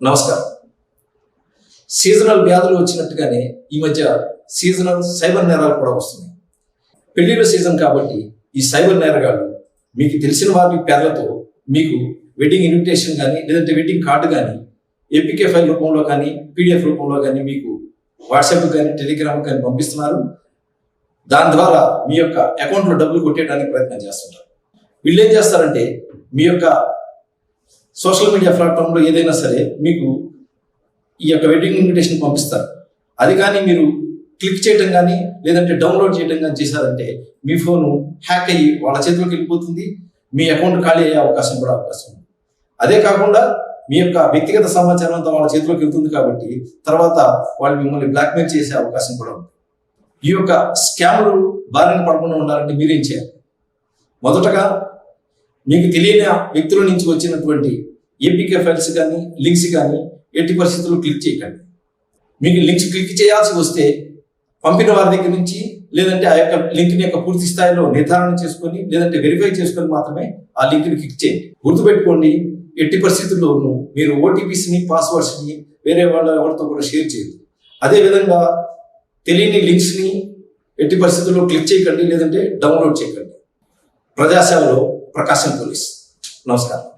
నమస్కారం. సీజనల్ వ్యాధులు వచ్చినట్టుగానే ఈ మధ్య సీజనల్ సైబర్ నేరాలు కూడా వస్తున్నాయి. పెళ్లిళ్ళ సీజన్ కాబట్టి ఈ సైబర్ నేరగాళ్ళు మీకు తెలిసిన వారి పేర్లతో మీకు వెడ్డింగ్ ఇన్విటేషన్ కానీ లేదంటే వెడ్డింగ్ కార్డు కానీ ఏపీకే ఫైల్ రూపంలో కానీ పీడిఎఫ్ రూపంలో కానీ మీకు వాట్సాప్ కానీ టెలిగ్రామ్ కానీ పంపిస్తున్నారు. దాని ద్వారా మీ యొక్క అకౌంట్లో డబ్బులు కొట్టేయడానికి ప్రయత్నం చేస్తుంటారు. వీళ్ళు ఏం చేస్తారంటే మీ యొక్క సోషల్ మీడియా ప్లాట్ఫామ్లో ఏదైనా సరే మీకు ఈ యొక్క వెడ్డింగ్ ఇన్విటేషన్ పంపిస్తారు. అది కానీ మీరు క్లిక్ చేయడం కానీ లేదంటే డౌన్లోడ్ చేయడం కానీ చేశారంటే మీ ఫోను హ్యాక్ అయ్యి వాళ్ళ చేతిలోకి వెళ్ళిపోతుంది. మీ అకౌంట్ ఖాళీ అయ్యే అవకాశం ఉంది. అదే కాకుండా మీ యొక్క వ్యక్తిగత సమాచారం అంతా వాళ్ళ చేతిలోకి వెళ్తుంది కాబట్టి తర్వాత వాళ్ళు మిమ్మల్ని బ్లాక్మెయిల్ చేసే అవకాశం కూడా ఉంది. ఈ యొక్క స్కామ్లు బారిన పడకుండా ఉండాలంటే మీరేం చేయాలి? మొదటగా మీకు తెలియని వ్యక్తుల నుంచి వచ్చినటువంటి ఏపీకే ఫైల్స్ కానీ లింక్స్ కానీ ఎట్టి పరిస్థితుల్లో క్లిక్ చేయకండి. మీకు లింక్స్ క్లిక్ చేయాల్సి వస్తే పంపిన వారి దగ్గర నుంచి లేదంటే ఆ యొక్క లింక్ని యొక్క పూర్తి స్థాయిలో నిర్ధారణ చేసుకొని లేదంటే వెరిఫై చేసుకొని మాత్రమే ఆ లింక్ని క్లిక్ చేయండి. గుర్తుపెట్టుకోండి, ఎట్టి పరిస్థితుల్లోనూ మీరు ఓటీపీస్ని పాస్వర్డ్స్ని వేరే ఎవరితో కూడా షేర్ చేయదు. అదేవిధంగా తెలియని లింక్స్ని ఎట్టి పరిస్థితుల్లో క్లిక్ చేయకండి లేదంటే డౌన్లోడ్ చేయకండి. ప్రజాసేవలో ప్రకాశం పోలీస్. నమస్కారం.